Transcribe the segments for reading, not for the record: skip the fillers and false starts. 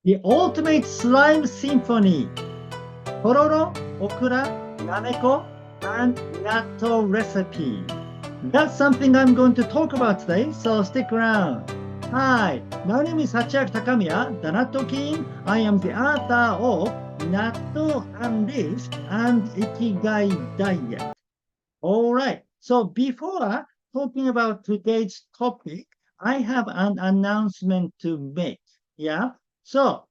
The ultimate slime symphony. Tororo, okra, nameko, and natto recipe. That's something I'm going to talk about today, so stick around. Hi, my name is Sachiaki Takamiya, the Natto King. I am the author of Natto Enriched and Ikigai Diet. All right, so before talking about today's topic, I have an announcement to make. Yeah, so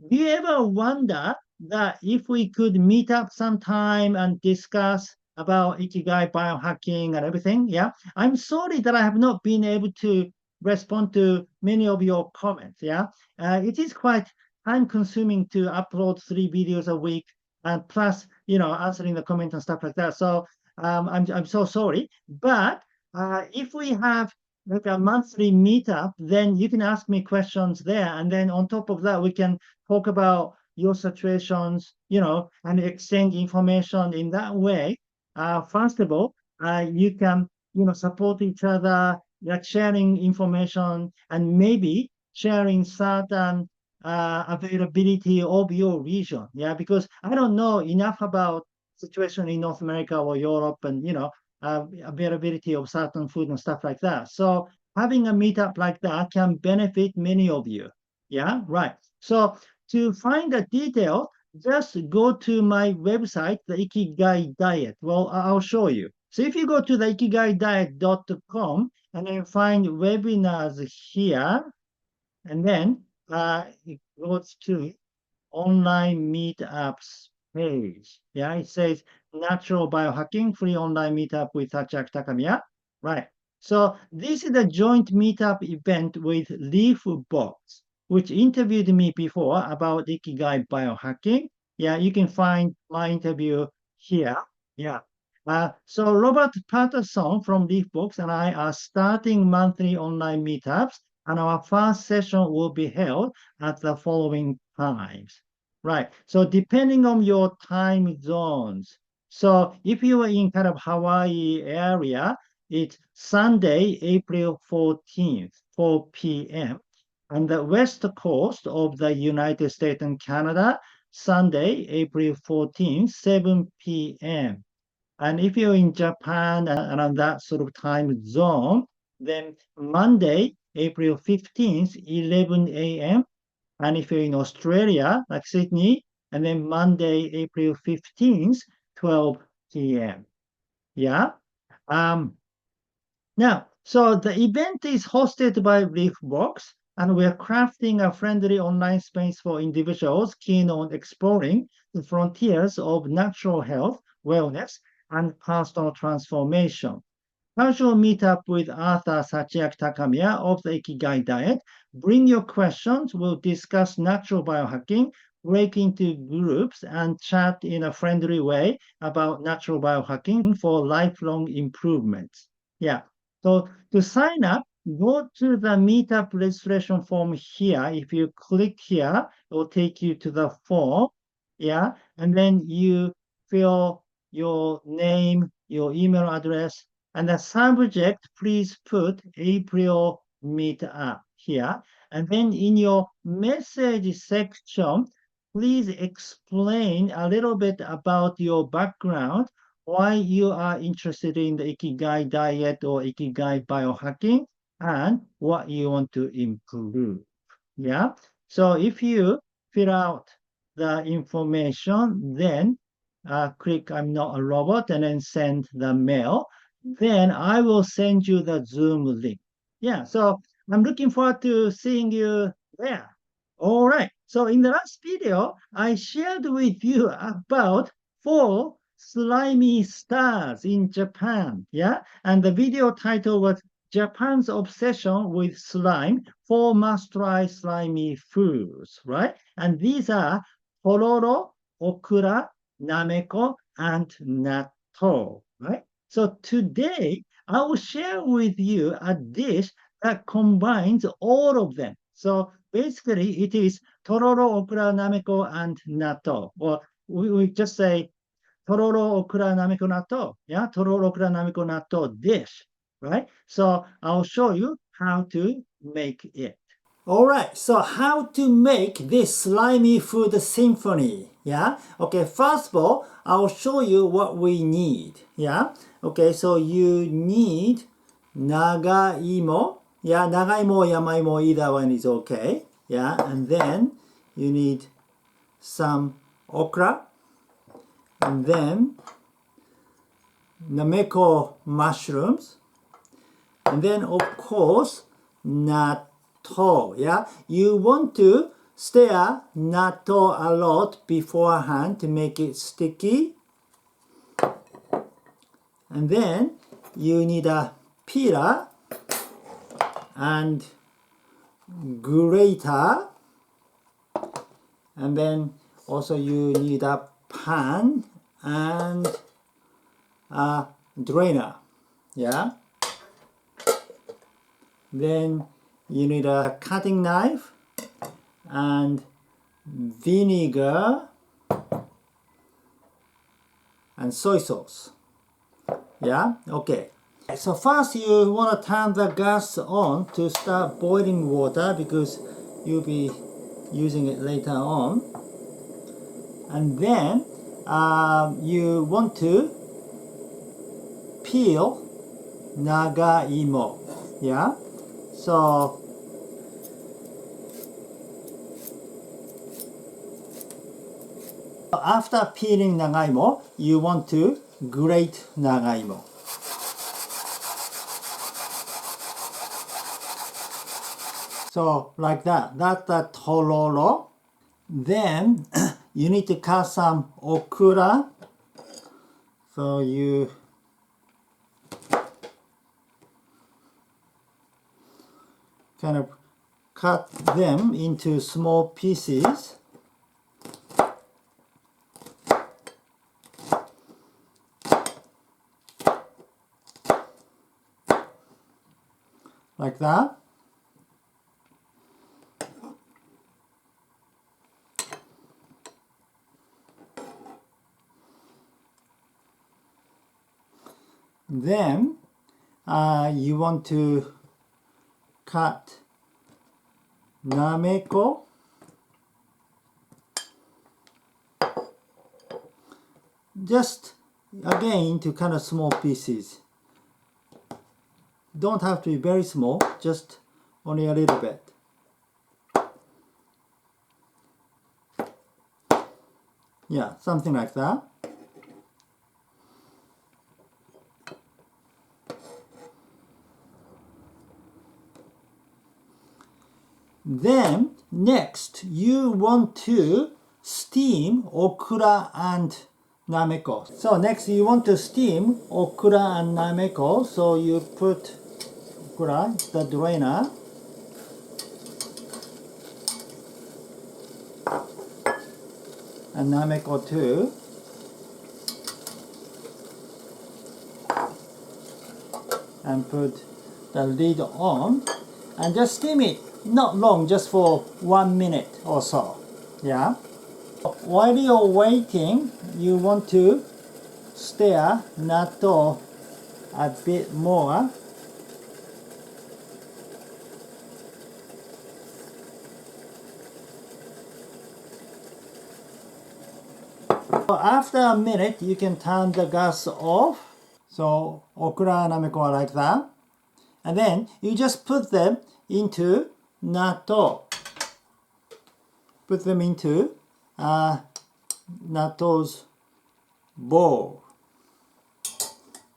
do you ever wonder that if we could meet up sometime and discuss about Ikigai biohacking and everything? Yeah, I'm sorry that I have not been able to respond to many of your comments. Yeah, it is quite time consuming to upload 3 videos a week and plus, answering the comments and stuff like that. So I'm so sorry, but if we have like a monthly meetup, then you can ask me questions there, and then on top of that, we can talk about your situations, and exchange information in that way. First of all, you can, support each other, like sharing information and maybe sharing certain availability of your region. Yeah, because I don't know enough about situation in North America or Europe and, availability of certain food and stuff like that. So having a meetup like that can benefit many of you. Yeah, right. So to find the detail, just go to my website, the Ikigai Diet. Well, I'll show you. So if you go to the ikigaidiet.com and then find webinars here, and then it goes to online meetups page. Yeah, it says natural biohacking free online meetup with Sachiaki Takamiya. Right. So this is a joint meetup event with Leaf Box, which interviewed me before about Ikigai biohacking. Yeah, you can find my interview here. Yeah. So Robert Patterson from Leafbox and I are starting monthly online meetups, and our first session will be held at the following times. Right. So depending on your time zones. So if you are in kind of Hawaii area, it's Sunday, April 14th, 4 p.m. On the west coast of the United States and Canada, Sunday, April 14th, 7 p.m. And if you're in Japan and around that sort of time zone, then Monday, April 15th, 11 a.m. And if you're in Australia, like Sydney, and then Monday, April 15th, 12 p.m. Yeah. Um, Now, so the event is hosted by Leafbox, and we're crafting a friendly online space for individuals keen on exploring the frontiers of natural health, wellness, and personal transformation. Casual meetup with Arthur Sachiaki Takamiya of the Ikigai Diet. Bring your questions. We'll discuss natural biohacking, break into groups, and chat in a friendly way about natural biohacking for lifelong improvements. Yeah. So to sign up, go to the meetup registration form here. If you click here, it will take you to the form. Yeah. And then you fill your name, your email address, and the subject, please put April meetup here. And then in your message section, please explain a little bit about your background, why you are interested in the Ikigai diet or Ikigai biohacking, and what you want to improve. Yeah. So if you fill out the information, then click I'm not a robot and then send the mail. Then I will send you the Zoom link. Yeah, so I'm looking forward to seeing you there. All right. So in the last video, I shared with you about 4 slimy stars in Japan. Yeah. And the video title was Japan's Obsession with Slime, 4 must-try slimy foods, right? And these are Tororo, Okra, Nameko, and Natto, right? So today, I will share with you a dish that combines all of them. So basically, it is Tororo, Okra, Nameko, and Natto. Or we just say Tororo, Okra, Nameko, Natto. Yeah, Tororo, Okra, Nameko, Natto dish, right? So I'll show you how to make it. Alright, so how to make this slimy food symphony? Yeah, okay, first of all, I'll show you what we need. Yeah, okay, so you need nagaimo. Yeah, nagaimo or yamaimo, either one is okay. Yeah, and then you need some okra, and then Nameko mushrooms, and then of course natto. Yeah, you want to stir natto a lot beforehand to make it sticky, and then you need a peeler and grater, and then also you need a pan and a drainer. Yeah, then you need a cutting knife and vinegar and soy sauce. Yeah, okay. So first you want to turn the gas on to start boiling water because you'll be using it later on. And then you want to peel nagaimo. Yeah, so after peeling nagaimo, you want to grate nagaimo. So like that, that's the tororo. Then you need to cut some okra. So you kind of cut them into small pieces. Like that. Then you want to cut nameko, just again into kind of small pieces. Don't have to be very small, just only a little bit. Yeah, something like that. Then next you want to steam okra and nameko. So next you want to steam okra and nameko. So you put okra, the drainer, and nameko too. And put the lid on and just steam it. Not long, just for 1 minute or so. Yeah. While you're waiting, you want to stir natto a bit more. After a minute, you can turn the gas off. So okra and nameko are like that. And then you just put them into natto. Put them into natto's bowl.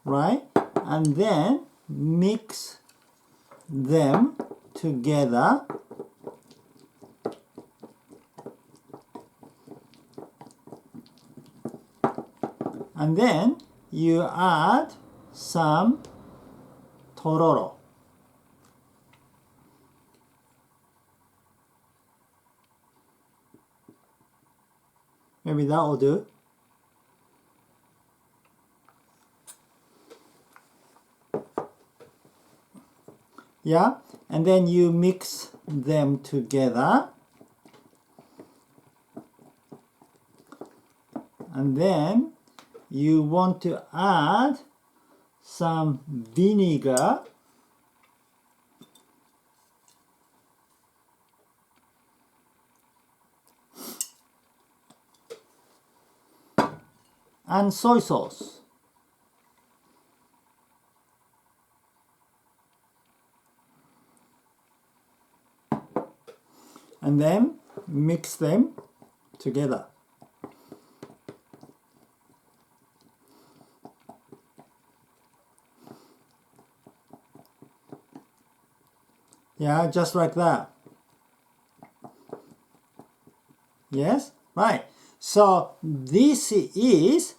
Right? And then mix them together. And then you add some tororo. Maybe that will do. Yeah, and then you mix them together. And then you want to add some vinegar. and soy sauce. And then mix them together. Yeah, just like that. Yes, right. So this is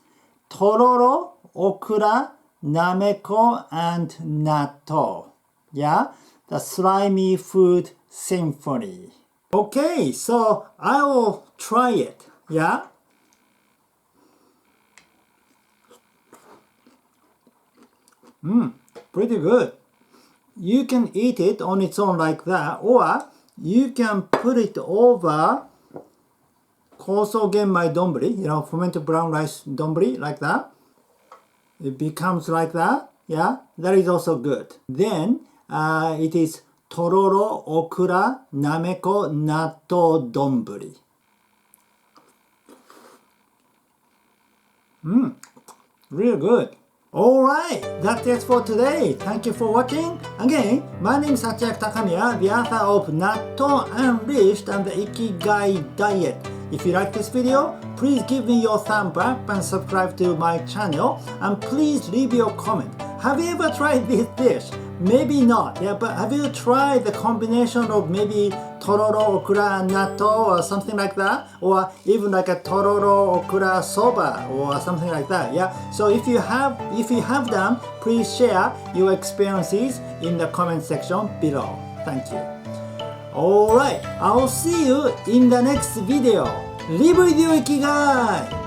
Tororo, Okra, Nameko, and Natto. Yeah, the slimy food symphony. Okay, so I will try it. Yeah. Pretty good. You can eat it on its own like that, or you can put it over koso genmai donburi, fermented brown rice donburi, like that. It becomes like that. Yeah, that is also good. Then it is Tororo, Okra, Nameko, Natto donburi. Really good. Alright, that's it for today. Thank you for watching. Again, my name is Sachiaki Takamiya, the author of Natto Enriched and the Ikigai Diet. If you like this video, please give me your thumb up and subscribe to my channel. And please leave your comment. Have you ever tried this dish? Maybe not, yeah, but have you tried the combination of maybe Tororo, Okra, and Natto or something like that? Or even like a Tororo, Okra, Soba or something like that, yeah? So if you have done, please share your experiences in the comment section below. Thank you. Alright, I'll see you in the next video. Live with your Ikigai!